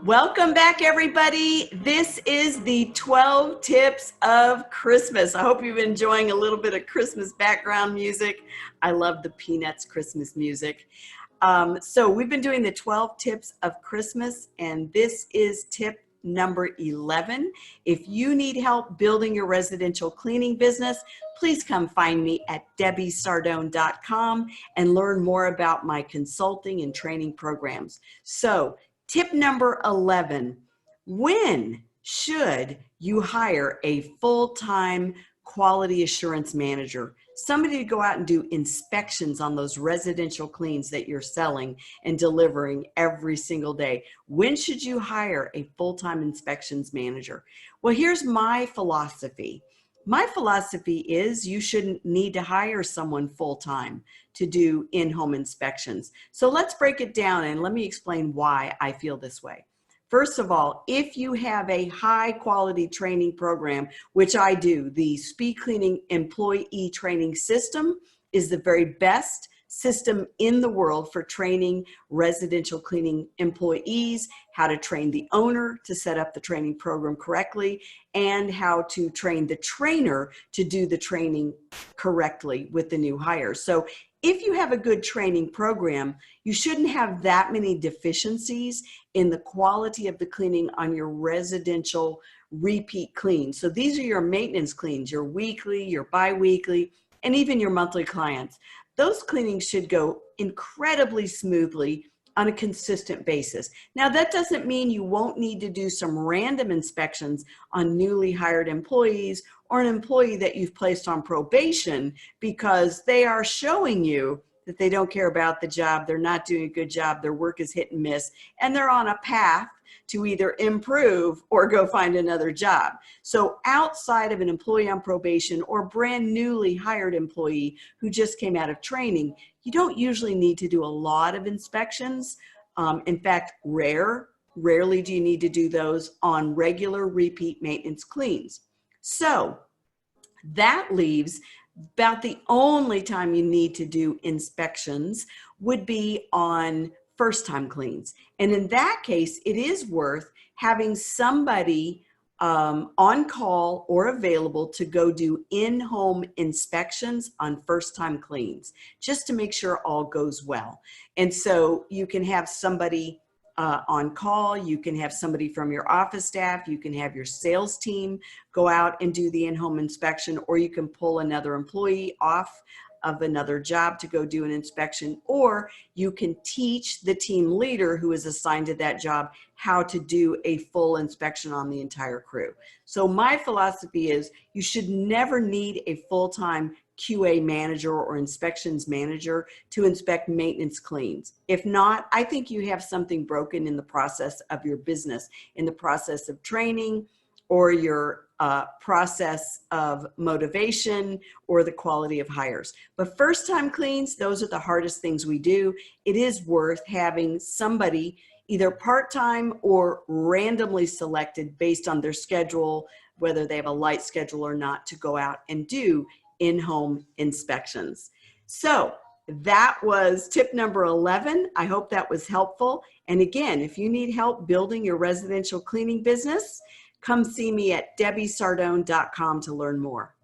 Welcome back, everybody. This is the 12 tips of Christmas. I hope you've been enjoying a little bit of Christmas background music. I love the Peanuts Christmas music. So we've been doing the 12 tips of Christmas, and this is tip number 11. If you need help building your residential cleaning business, please come find me at debbiesardone.com and learn more about my consulting and training programs. So tip number 11, when should you hire a full-time quality assurance manager? Somebody to go out and do inspections on those residential cleans that you're selling and delivering every single day. When should you hire a full-time inspections manager? Well, here's my philosophy. My philosophy is you shouldn't need to hire someone full-time to do in-home inspections. So let's break it down and let me explain why I feel this way. First of all, if you have a high quality training program, which I do, the Speed Cleaning Employee Training System is the very best system in the world for training residential cleaning employees, how to train the owner to set up the training program correctly, and how to train the trainer to do the training correctly with the new hires. So if you have a good training program, you shouldn't have that many deficiencies in the quality of the cleaning on your residential repeat cleans. So these are your maintenance cleans, your weekly, your bi-weekly, and even your monthly clients. Those cleanings should go incredibly smoothly on a consistent basis. Now, that doesn't mean you won't need to do some random inspections on newly hired employees or an employee that you've placed on probation because they are showing you that they don't care about the job, they're not doing a good job, their work is hit and miss, and they're on a path to either improve or go find another job. So outside of an employee on probation or brand newly hired employee who just came out of training, you don't usually need to do a lot of inspections. In fact, rarely do you need to do those on regular repeat maintenance cleans. So that leaves about the only time you need to do inspections would be on first-time cleans. And in that case, it is worth having somebody on call or available to go do in-home inspections on first-time cleans, just to make sure all goes well. And so you can have somebody on call, you can have somebody from your office staff, you can have your sales team go out and do the in-home inspection, or you can pull another employee off of another job to go do an inspection, or you can teach the team leader who is assigned to that job how to do a full inspection on the entire crew. So my philosophy is you should never need a full-time QA manager or inspections manager to inspect maintenance cleans. If not, I think you have something broken in the process of your business, in the process of training, or your process of motivation, or the quality of hires. But first-time cleans, those are the hardest things we do. It is worth having somebody either part-time or randomly selected based on their schedule, whether they have a light schedule or not, to go out and do in-home inspections. So that was tip number 11. I hope that was helpful. And again, if you need help building your residential cleaning business, come see me at debbiesardone.com to learn more.